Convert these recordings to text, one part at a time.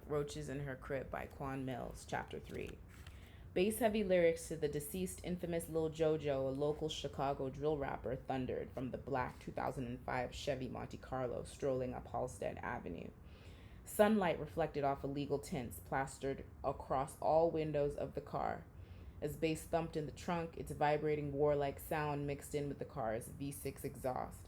Roaches in Her Crib by Quan Millz, Chapter 3. Bass heavy lyrics to the deceased infamous Lil Jojo, a local Chicago drill rapper, thundered from the black 2005 Chevy Monte Carlo strolling up Halstead Avenue. Sunlight reflected off illegal tints plastered across all windows of the car. As bass thumped in the trunk, its vibrating warlike sound mixed in with the car's V6 exhaust.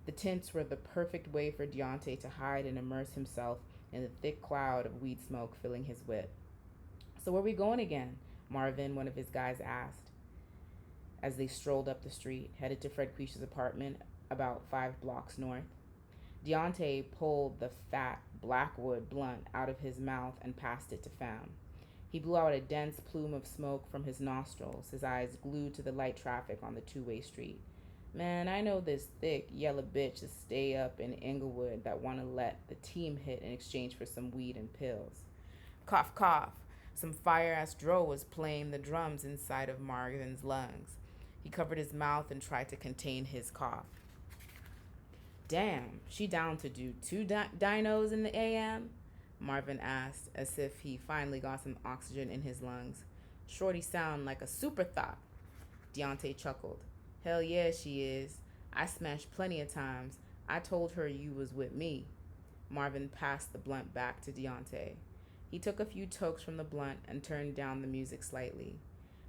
The tints were the perfect way for Deontay to hide and immerse himself in the thick cloud of weed smoke filling his whip. "So where we going again?" Marvin, one of his guys, asked as they strolled up the street, headed to Fred Queish's apartment about 5 blocks north. Deontay pulled the fat blackwood blunt out of his mouth and passed it to Fam. He blew out a dense plume of smoke from his nostrils, his eyes glued to the light traffic on the two-way street. "Man, I know this thick, yellow bitch to stay up in Inglewood that want to let the team hit in exchange for some weed and pills." Cough, cough. Some fire-ass dro was playing the drums inside of Marvin's lungs. He covered his mouth and tried to contain his cough. "Damn, she down to do two dinos in the AM?" Marvin asked, as if he finally got some oxygen in his lungs. "Shorty sound like a super thought." Deontay chuckled. "Hell yeah, she is. I smashed plenty of times. I told her you was with me." Marvin passed the blunt back to Deontay. He took a few tokes from the blunt and turned down the music slightly.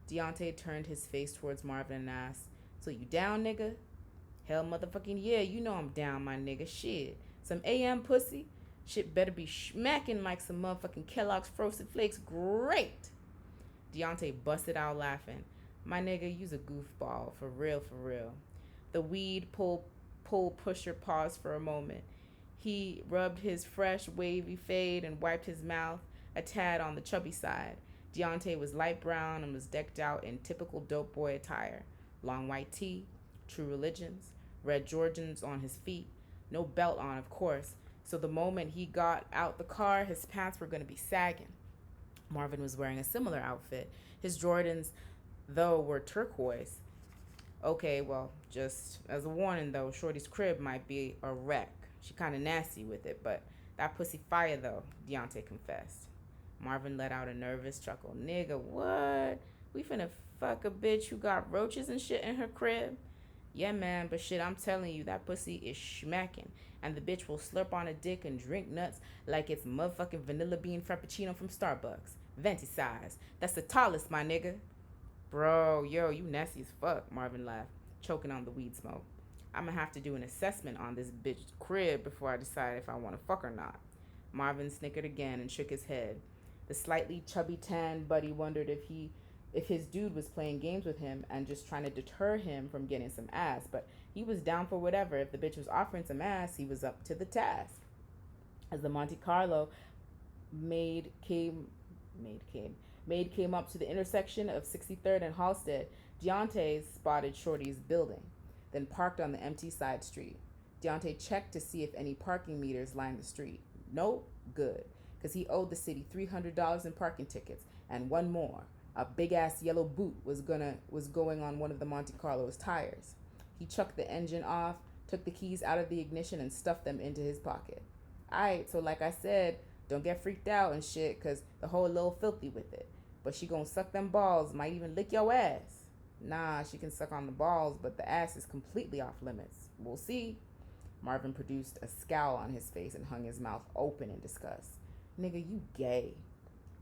Deontay turned his face towards Marvin and asked, "So you down, nigga?" "Hell motherfucking yeah, you know I'm down, my nigga. Shit. Some AM pussy? Shit better be smacking like some motherfucking Kellogg's Frosted Flakes. Great!" Deontay busted out laughing. "My nigga, you's a goofball. For real, for real." The weed pull pusher paused for a moment. He rubbed his fresh, wavy fade and wiped his mouth, a tad on the chubby side. Deontay was light brown and was decked out in typical dope boy attire. Long white tee, True Religions, red Jordans on his feet, no belt on, of course, so the moment he got out the car, his pants were going to be sagging. Marvin was wearing a similar outfit. His Jordans, though, were turquoise. "Okay, well, just as a warning, though, Shorty's crib might be a wreck. She kinda nasty with it, but that pussy fire, though," Deontay confessed. Marvin let out a nervous chuckle. "Nigga, what? We finna fuck a bitch who got roaches and shit in her crib?" "Yeah, man, but shit, I'm telling you, that pussy is schmacking. And the bitch will slurp on a dick and drink nuts like it's motherfucking vanilla bean frappuccino from Starbucks. Venti size. That's the tallest, my nigga." "Bro, yo, you nasty as fuck," Marvin laughed, choking on the weed smoke. "I'm gonna have to do an assessment on this bitch's crib before I decide if I wanna fuck or not." Marvin snickered again and shook his head. The slightly chubby tan buddy wondered if his dude was playing games with him and just trying to deter him from getting some ass, but he was down for whatever. If the bitch was offering some ass, he was up to the task. As the Monte Carlo maid came up to the intersection of 63rd and Halstead, Deontay spotted Shorty's building, then parked on the empty side street. Deontay checked to see if any parking meters lined the street. Nope, good, because he owed the city $300 in parking tickets, and one more. A big-ass yellow boot was going on one of the Monte Carlo's tires. He chucked the engine off, took the keys out of the ignition, and stuffed them into his pocket. "Alright, so like I said, don't get freaked out and shit, cause the whole little filthy with it. But she gonna suck them balls, might even lick your ass." "Nah, she can suck on the balls, but the ass is completely off limits. We'll see." Marvin produced a scowl on his face and hung his mouth open in disgust. "Nigga, you gay."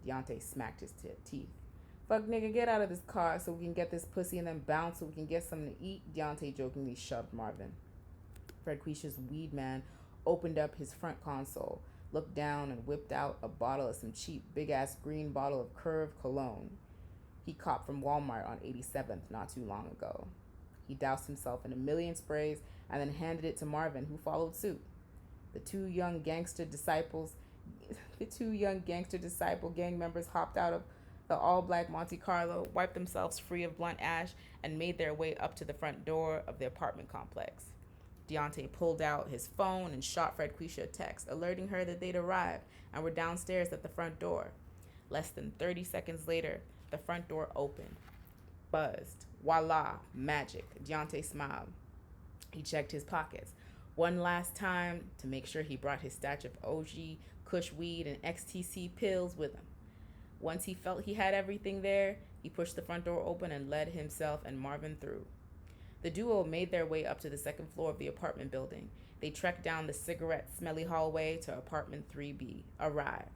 Deontay smacked his teeth. "Fuck, nigga, get out of this car so we can get this pussy and then bounce so we can get something to eat." Deontay jokingly shoved Marvin. Fred Queish's weed man opened up his front console, looked down, and whipped out a bottle of some cheap, big-ass green bottle of Curve cologne he copped from Walmart on 87th not too long ago. He doused himself in a million sprays and then handed it to Marvin, who followed suit. The two young gangster disciple gang members hopped out of the all-black Monte Carlo, wiped themselves free of blunt ash, and made their way up to the front door of the apartment complex. Deontay pulled out his phone and shot Fred Queisha a text, alerting her that they'd arrived and were downstairs at the front door. Less than 30 seconds later, the front door opened. Buzzed. Voila, magic. Deontay smiled. He checked his pockets. One last time to make sure he brought his stash of OG, Kush weed, and XTC pills with him. Once he felt he had everything there, he pushed the front door open and led himself and Marvin through. The duo made their way up to the second floor of the apartment building. They trekked down the cigarette smelly hallway to apartment 3B. Arrived.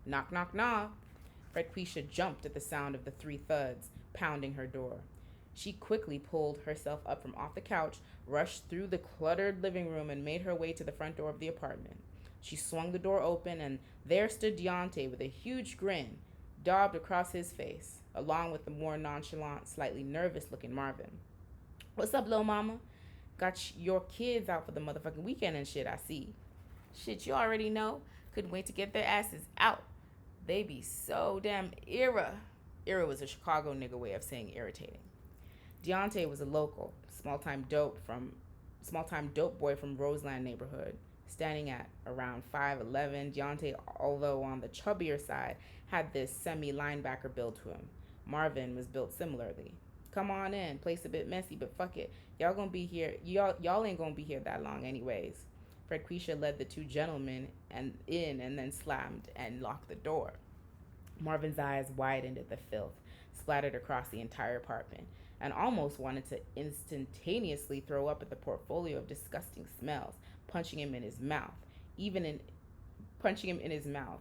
Knock, knock, knock. Frequisha jumped at the sound of the three thuds pounding her door. She quickly pulled herself up from off the couch, rushed through the cluttered living room, and made her way to the front door of the apartment. She swung the door open, and there stood Deontay with a huge grin daubed across his face, along with the more nonchalant, slightly nervous looking Marvin. What's up, little mama? Got your kids out for the motherfucking weekend and shit, I see. Shit, you already know. Couldn't wait to get their asses out. They be so damn era. Era was a Chicago nigga way of saying irritating. Deontay was a local, small-time dope boy from Roseland neighborhood, standing at around 5'11". Deontay, although on the chubbier side, had this semi-linebacker build to him. Marvin was built similarly. Come on in. Place a bit messy, but fuck it. Y'all gonna be here. Y'all ain't gonna be here that long anyways. Frequisha led the two gentlemen in and then slammed and locked the door. Marvin's eyes widened at the filth splattered across the entire apartment and almost wanted to instantaneously throw up at the portfolio of disgusting smells, punching him in his mouth, even in his mouth.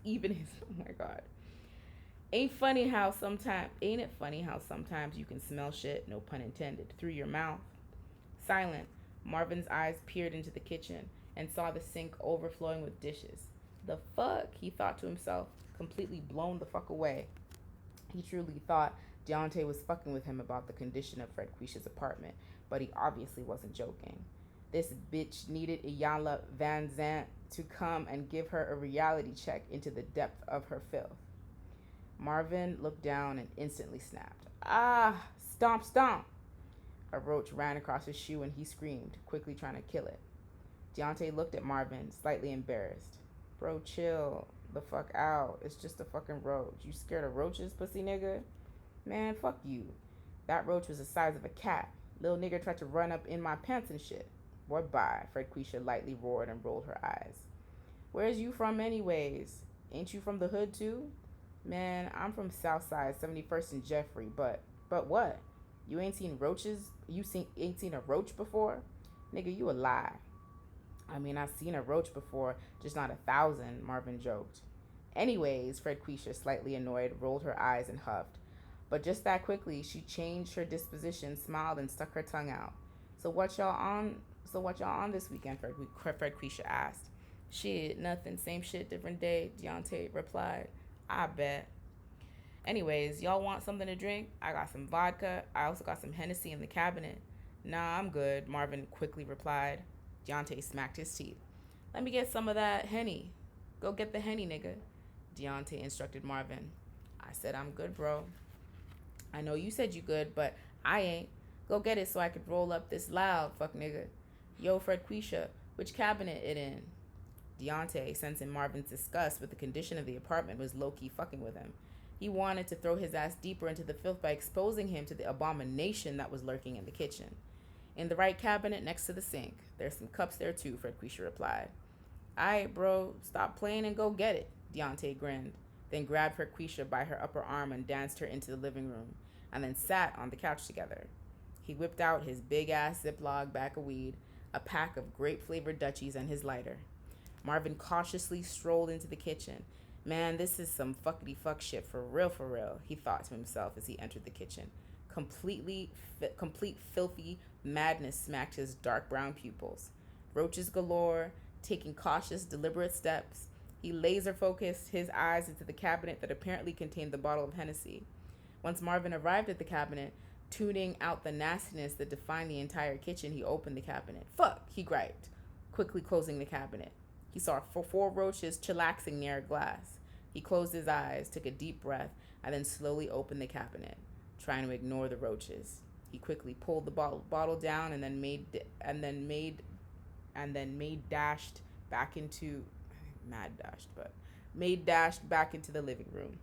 Oh my god. Ain't it funny how sometimes you can smell shit, no pun intended, through your mouth? Silent, Marvin's eyes peered into the kitchen and saw the sink overflowing with dishes. The fuck, he thought to himself, completely blown the fuck away. He truly thought Deontay was fucking with him about the condition of Fred Quisha's apartment, but he obviously wasn't joking. This bitch needed Iyanla Van Zant to come and give her a reality check into the depth of her filth. Marvin looked down and instantly snapped. Ah, stomp, stomp. A roach ran across his shoe and he screamed, quickly trying to kill it. Deontay looked at Marvin, slightly embarrassed. Bro, chill the fuck out. It's just a fucking roach. You scared of roaches, pussy nigga? Man, fuck you. That roach was the size of a cat. Little nigga tried to run up in my pants and shit. Boy, bye, Frequisha lightly roared and rolled her eyes. Where's you from anyways? Ain't you from the hood too? Man, I'm from Southside, 71st and Jeffrey, but what? You ain't seen roaches? Ain't seen a roach before? Nigga, you a lie. I mean, I've seen a roach before, just not 1,000, Marvin joked. Anyways, Frequisha, slightly annoyed, rolled her eyes and huffed. But just that quickly, she changed her disposition, smiled, and stuck her tongue out. So what y'all on this weekend, Frequisha asked. Shit, nothing. Same shit, different day, Deontay replied. I bet. Anyways, y'all want something to drink? I got some vodka. I also got some Hennessy in the cabinet. Nah, I'm good, Marvin quickly replied. Deontay smacked his teeth. Let me get some of that Henny. Go get the Henny, nigga, Deontay instructed Marvin. I said I'm good, bro. I know you said you good, but I ain't. Go get it so I could roll up this loud, fuck nigga. Yo, Frequisha, which cabinet it in? Deontay, sensing Marvin's disgust with the condition of the apartment, was low-key fucking with him. He wanted to throw his ass deeper into the filth by exposing him to the abomination that was lurking in the kitchen. In the right cabinet next to the sink. There's some cups there too, Frequisha replied. Aight, bro, stop playing and go get it, Deontay grinned, then grabbed Frequisha by her upper arm and danced her into the living room, and then sat on the couch together. He whipped out his big-ass Ziploc bag of weed, a pack of grape-flavored Dutchies, and his lighter. Marvin cautiously strolled into the kitchen. Man, this is some fuckity-fuck shit for real, he thought to himself as he entered the kitchen. Complete filthy madness smacked his dark brown pupils. Roaches galore, taking cautious, deliberate steps. He laser-focused his eyes into the cabinet that apparently contained the bottle of Hennessy. Once Marvin arrived at the cabinet, tuning out the nastiness that defined the entire kitchen, he opened the cabinet. Fuck, he griped, quickly closing the cabinet. He saw four roaches chillaxing near a glass. He closed his eyes, took a deep breath, and then slowly opened the cabinet, trying to ignore the roaches. He quickly pulled the bottle down and then dashed back into the living room.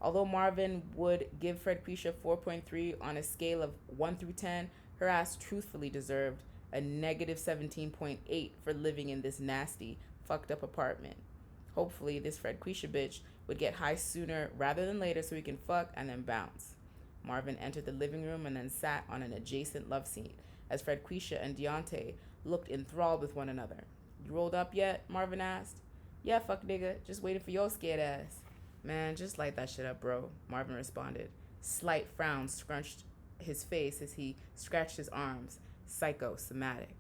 Although Marvin would give Frequisha 4.3 on a scale of 1 through 10, her ass truthfully deserved a negative 17.8 for living in this nasty, fucked up apartment. Hopefully, this Fred Quisha bitch would get high sooner rather than later so we can fuck and then bounce. Marvin entered the living room and then sat on an adjacent love seat as Fred Quisha and Deontay looked enthralled with one another. You rolled up yet? Marvin asked. Yeah, fuck nigga. Just waiting for your scared ass. Man, just light that shit up, bro, Marvin responded. Slight frown scrunched his face as he scratched his arms. Psychosomatic.